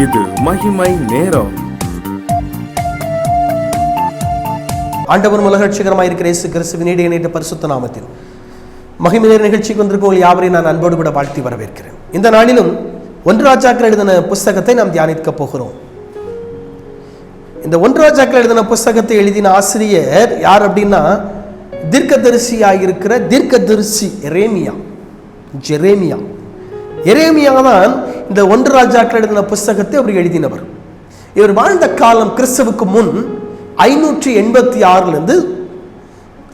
இது மகிமை நேரம். ஆண்டவரும் உலக ரட்சகருமாய் இருக்கிற இயேசு கிறிஸ்துவின் இணையற்ற பரிசுத்த நாமத்தில் மகிமை நேர நிகழ்ச்சிக்கு வந்திருக்கும் யாவரையும் நான் அன்போடு கூட வாழ்த்தி வரவேற்கிறேன். இந்த நாளிலும் 1 ராஜாக்கள் எழுதின புஸ்தகத்தை நாம் தியானிக்க போகிறோம். இந்த 1 ராஜாக்கள் எழுதின புஸ்தகத்தை எழுதின ஆசிரியர் யார் அப்படின்னா, தீர்க்கதரிசியாயிருக்கிற தீர்க்கதரிசி எரேமியா தான் இந்த 1 ராஜாக்கள் எழுதின புஸ்தகத்தை அவர் எழுதினவர். இவர் வாழ்ந்த காலம் கிறிஸ்துவுக்கு முன் 586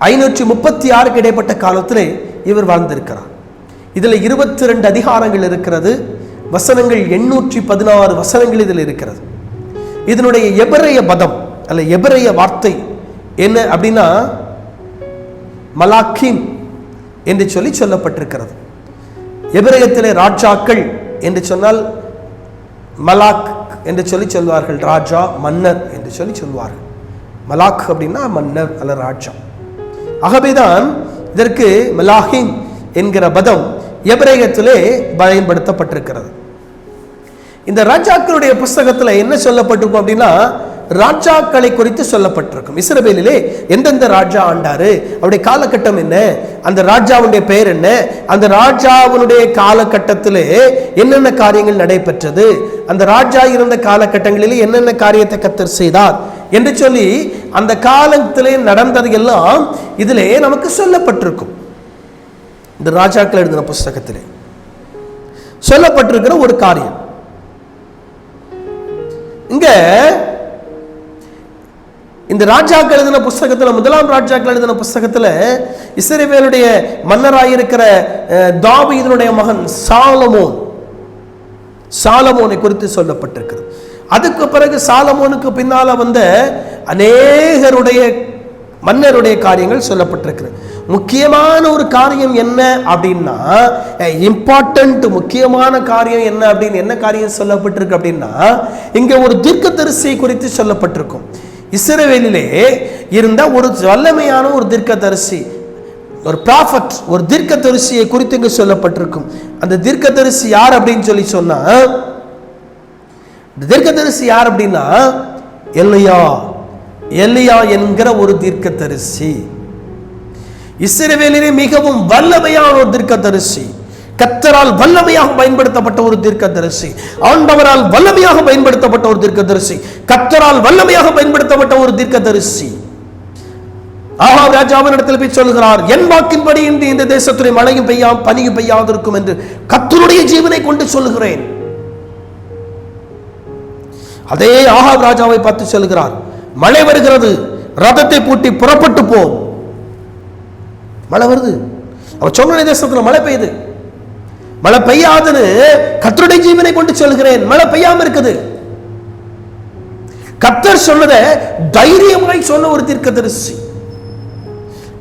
536 இடைப்பட்ட காலத்தில் இவர் வாழ்ந்திருக்கிறார். இதில் 22 அதிகாரங்கள் இருக்கிறது. வசனங்கள் 816 வசனங்கள் இதில் இருக்கிறது. இதனுடைய எபிரேய பதம் அல்ல எபிரேய வார்த்தை என்ன அப்படின்னா மலாக்கிம் என்று சொல்லப்பட்டிருக்கிறது. எபிரேயத்திலே ராஜாக்கள் என்று சொன்னால் மலாக் என்று சொல்வார்கள். ராஜா, மன்னர் என்று சொல்வார்கள். மலாக் அப்படின்னா மன்னர் அல்ல ராஜா. ஆகவேதான் இதற்கு மலாஹிம் என்கிற பதம் எபிரேயத்திலே பயன்படுத்தப்பட்டிருக்கிறது. இந்த ராஜாக்களுடைய புஸ்தகத்தில் என்ன சொல்லப்பட்டிருக்கும் அப்படின்னா, ராஜாக்களை குறித்து சொல்லப்பட்டிருக்கும். இஸ்ரவேலிலே எந்தெந்த ராஜா ஆண்டாரு, அவருடைய காலகட்டம் என்ன, அந்த ராஜாவுடைய பெயர் என்ன, அந்த ராஜாவுடைய காலகட்டத்திலே என்னென்ன காரியங்கள் நடைபெற்றது, அந்த ராஜா இருந்த காலகட்டங்களிலே என்னென்ன காரியத்தை கர்த்தர் செய்தார் என்று சொல்லி அந்த காலத்திலே நடந்தது எல்லாம் இதிலே நமக்கு சொல்லப்பட்டிருக்கும். இந்த ராஜாக்கள் எழுதின புஸ்தகத்திலே சொல்லப்பட்டிருக்கிற ஒரு காரியம். இங்க இந்த ராஜாக்கள் எழுதின புஸ்தகத்தில், 1 ராஜாக்கள் எழுதின புஸ்தகத்தில் இஸ்ரவேலுடைய மன்னராயிருக்கிற தாவீதுடைய மகன் சாலமோனை குறித்து சொல்லப்பட்டிருக்கிறது. அதுக்கு பிறகு சாலமோனுக்கு பின்னால வந்த அநேகருடைய மன்னருடைய காரியங்கள் சொல்லப்பட்டிருக்கிறது. முக்கியமான ஒரு காரியம் என்ன அப்படின்னா, முக்கியமான காரியம் என்ன அப்படின்னு என்ன காரியம் சொல்லப்பட்டிருக்கு அப்படின்னா, இங்க ஒரு தீர்க்கதரிசி குறித்து சொல்லப்பட்டிருக்கும். இஸ்ரவேலிலே இருந்த ஒரு வல்லமையான ஒரு தீர்க்கதரிசி, ஒரு ப்ராஃபட், ஒரு தீர்க்கதரிசியை குறித்து இங்கு சொல்லப்பட்டிருக்கும். அந்த தீர்க்கதரிசி யார் அப்படின்னு சொன்னா, தீர்க்கதரிசி யார் அப்படின்னா எலியா என்கிற ஒரு தீர்க்கதரிசி. இஸ்ரவேலிலே மிகவும் வல்லமையான ஒரு தீர்க்கதரிசி, கர்த்தரால் வல்லமையாக பயன்படுத்தப்பட்ட ஒரு தீர்க்கதரிசி, ஆண்டவரால் வல்லமையாக பயன்படுத்தப்பட்ட ஒரு தீர்க்கதரிசி, கர்த்தரால் வல்லமையாக பயன்படுத்தப்பட்ட ஒரு தீர்க்கதரிசி. ஆகாப் ராஜாவின் இடத்தில் போய் சொல்கிறார், என் வாக்கின்படி இன்று இந்த தேசத்துடைய மழையும் பனியும் பெய்யாதிருக்கும் என்று கர்த்தருடைய ஜீவனை கொண்டு சொல்லுகிறேன். அதே ஆகாப் ராஜாவை பார்த்து சொல்கிறார், மழை வருகிறது, ரதத்தை பூட்டி புறப்பட்டு போ. மழை வருது, அவர் சொன்ன தேசத்துல மழை பெய்யுது. மழை பெய்யாதுன்னு கர்த்தருடைய ஜீவனை கொண்டு சொல்கிறேன். மழை பெய்யாம இருக்குது. கர்த்தர் சொன்னதை தைரியமாய் சொன்ன ஒரு தீர்க்கதரிசி,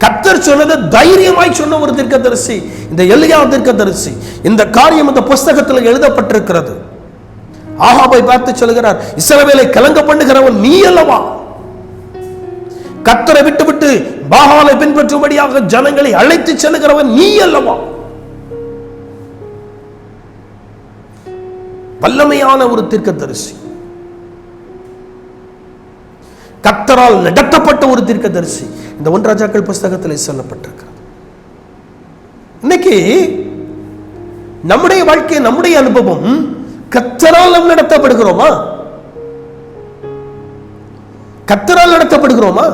கர்த்தர் சொன்னதை தைரியமாய் சொன்ன ஒரு தீர்க்கதரிசி இந்த எலியா தீர்க்கதரிசி. இந்த காரியம் இந்த புஸ்தகத்தில் எழுதப்பட்டிருக்கிறது. ஆகாபை பார்த்து சொல்கிறார், இஸ்ரவேலை கலங்க பண்ணுகிறவன் நீ அல்லவா? கர்த்தரை விட்டு பாகாலை பின்பற்றும்படியாக ஜனங்களை அழைத்து செல்கிறவன் நீ அல்லவா? வல்லமையான ஒரு தீர்க்கதரிசி, கர்த்தரால் நடத்தப்பட்ட ஒரு தீர்க்கதரிசி இந்த 1 ராஜாக்கள் புஸ்தகத்தில் சொல்லப்பட்டிருக்கிறது. இன்னைக்கு நம்முடைய வாழ்க்கை, நம்முடைய அனுபவம், கர்த்தரால் நாம் நடத்தப்படுகிறோமா? கர்த்தரால் நடத்தப்படுகிறோமா?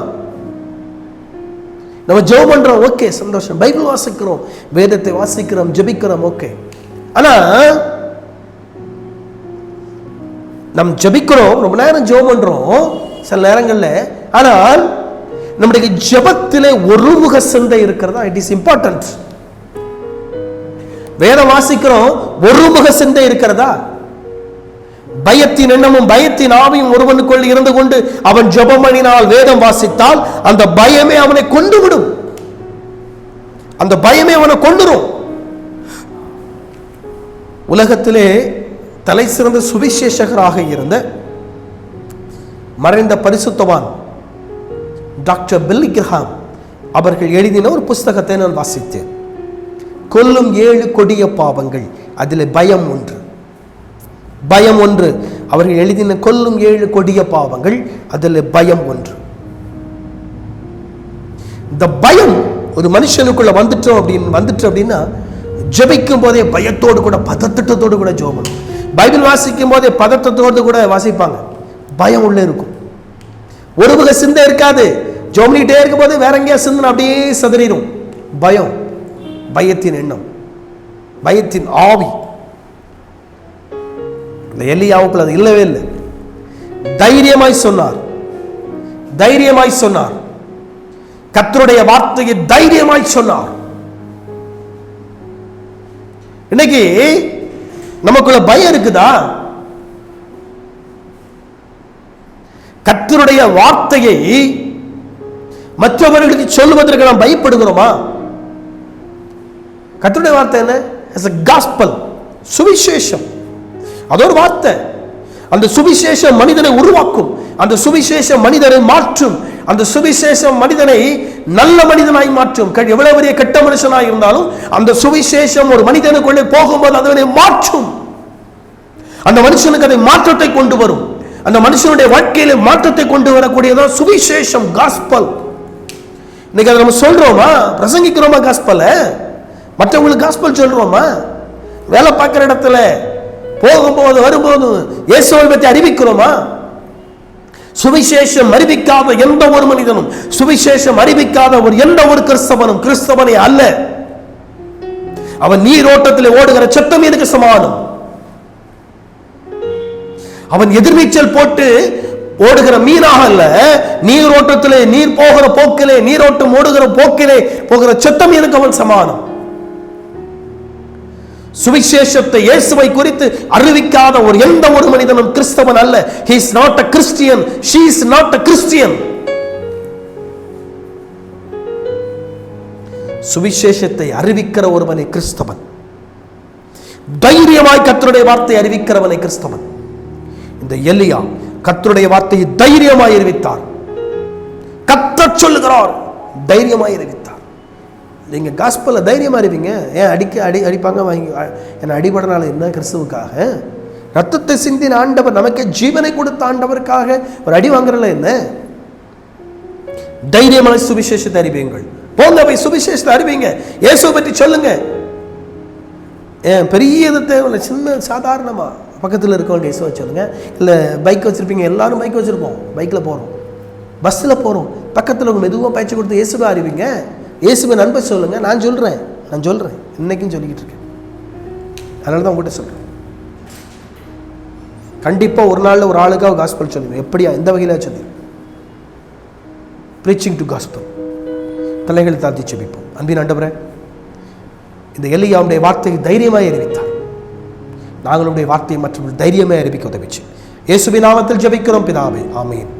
நம்ம ஜெபம் பண்றோம், ஓகே, சந்தோஷம். பைபிள் வாசிக்கிறோம், வேதத்தை வாசிக்கிறோம், ஜெபிக்கிறோம், ஓகே. ஆனா நம் ஜெபிக்கிறோம், ரொம்ப நேரம் ஜெபம் பண்றோம் சில நேரங்கள்ல. ஆனால் நம்முடைய ஜெபத்திலே ஒருமுக சிந்தை இருக்கிறதா? It is important. வேதம் வாசிக்கிறோம், ஒருமுக சிந்தை இருக்கிறதா? பயத்தின் எண்ணமும் பயத்தின் ஆவியும் ஒருவனுக்குள் இருந்து கொண்டு அவன் ஜெபம் பண்ணினால், வேதம் வாசித்தால் அந்த பயமே அவனை கொண்டு விடும். அந்த பயமே அவனை கொண்டுரும். உலகத்திலே தலை சிறந்த சுவிசேஷகராக இருந்த மறைந்த பரிசுத்தவான் டாக்டர் பில்லி கிரஹாம் அவர்கள் எழுதின ஒரு புஸ்தகத்தை நான் வாசித்தேன். கொல்லும் 7 கொடிய பாவங்கள், அதில் பயம் ஒன்று. அவர்கள் எழுதின கொல்லும் 7 கொடிய பாவங்கள், அதில் பயம் ஒன்று. இந்த பயம் ஒரு மனுஷனுக்குள்ள வந்துட்டு அப்படின்னா ஜெபிக்கும் போதே பயத்தோடு கூட பதட்டத்தோடு கூட ஜெபம். பைபிள் வாசிக்கும் போதே பதட்டத்தோடு கூட வாசிப்பாங்க. பயம் உள்ள இருக்கும். ஒரு வகை சிந்தை இருக்காது. ஜெபம்னிட்டே இருக்கும் போது வேற எங்கேயா சிந்தனை அப்படியே சதறிடும். பயம், பயத்தின் எண்ணம், பயத்தின் ஆவி. இந்த எலியாவுக்குள்ள அது இல்லவே இல்லை. தைரியமாய் சொன்னார். கர்த்தருடைய வார்த்தையை தைரியமாய் சொன்னார். இன்னைக்கு நமக்குள்ள பயம் இருக்குதா? கர்த்தருடைய வார்த்தையை மற்றவர்களுக்கு சொல்லுவதற்கு நாம் பயப்படுகிறோமா? கர்த்தருடைய வார்த்தை என்ன? as a gospel, சுவிசேஷம். அது ஒரு வார்த்தை. அந்த சுவிசேஷம் மனிதனை உருவாக்கும். அந்த சுவிசேஷம் மனிதனை மாற்றும். அந்த சுவிசேஷம் மனிதனை நல்ல மனிதனாய் மாற்றும். எவ்வளவு பெரிய கெட்ட மனுஷனாய் இருந்தாலும் அந்த சுவிசேஷம் ஒரு மனிதனுக்குள்ளே போகும்போது அதனை மாற்றும். அந்த மனுஷனுக்கு அதை மாற்றத்தை கொண்டு வரும். அந்த மனுஷனுடைய வாழ்க்கையில மாற்றத்தை கொண்டு வரக்கூடியதான் சுவிசேஷம், காஸ்பல். இன்னைக்கு அதை நம்ம சொல்றோமா? பிரசங்கிக்கிறோமா காஸ்பல? மற்றவங்களுக்கு காஸ்பல் சொல்றோமா? வேலை பார்க்கிற இடத்துல போகும்போது வரும்போது இயேசுவை பற்றி அறிவிக்கிறோமா? சுவிசேஷம் அறிவிக்காத எந்த ஒரு மனிதனும், சுவிசேஷம் அறிவிக்காத எந்த ஒரு கிறிஸ்தவனை அல்ல. அவன் நீரோட்டத்தில் ஓடுகிற சத்தமீனுக்கு சமானம். அவன் எதிர்நீச்சல் போட்டு ஓடுகிற மீனாக அல்ல, நீரோட்டத்திலே நீர் போகிற போக்கிலே, நீரோட்டம் ஓடுகிற போக்கிலே போகிற சத்தமீனுக்கு அவன் சமானம். சுவிசேஷத்தை, இயேசுவை குறித்து அறிவிக்காத எந்த ஒரு மனிதனும் கிறிஸ்தவன் அல்ல. he is not a Christian, she is not a Christian. சுவிசேஷத்தை அறிவிக்கிற ஒருவனை கிறிஸ்தவன். தைரியமாய் கர்த்தருடைய வார்த்தையை அறிவிக்கிறவனை கிறிஸ்தவன். இந்த எலியா கர்த்தருடைய வார்த்தையை தைரியமாய் அறிவித்தார். கர்த்தர் சொல்லுகிறார், தைரியமாய் அறிவித்தார். நீங்க காஸ்பல்ல தைரியமா இருப்பீங்க. ஏன் அடிப்பாங்க வாங்கி என்ன அடிபடனால என்ன? கிறிஸ்துவுக்காக ரத்தத்தை சிந்தின ஆண்டவர், நமக்கு ஜீவனை கொடுத்த ஆண்டவருக்காக ஒரு அடி வாங்குறல என்ன? தைரியமான சுவிசேஷத்தை அறிவியுங்கள். போங்க போய் சுவிசேஷத்தை அறிவிங்க. இயேசுவை பற்றி சொல்லுங்க. ஏன் பெரிய இது தேவையில்லை, சின்ன சாதாரணமா பக்கத்தில் இருக்கவங்க இயேசுவை சொல்லுங்க. இல்லை பைக் வச்சிருப்பீங்க, எல்லாரும் பைக் வச்சிருப்போம், பைக்கில் போகிறோம், பஸ்ஸில் போகிறோம், பக்கத்தில் உங்க மெதுவாக பயிற்சி கொடுத்து இயேசுவை அறிவிங்க. இயேசுவை நண்பர் சொல்லுங்க. நான் சொல்றேன் இன்னைக்கும் சொல்லிக்கிட்டு இருக்கேன். அதனால தான் உங்கள்கிட்ட சொல்றேன். கண்டிப்பா ஒரு நாள்ல ஒரு ஆளுக்காக காஸ்பல் சொல்லுங்க. எப்படியா, எந்த வகையில சொல்லி பிரீச்சிங் டு காஸ்பல். தலைகளை தாழ்த்தி செபிப்போம். அன்பின் ஆண்டவரே, இந்த எலியாவுடைய வார்த்தையை தைரியமாய் அறிவித்தார். நாங்களுடைய வார்த்தையை மற்றவர்கள் தைரியமாய் அறிவிக்க உதவிச்சு. இயேசுவின் நாமத்தில் ஜெபிக்கிறோம் பிதாவே, ஆமென்.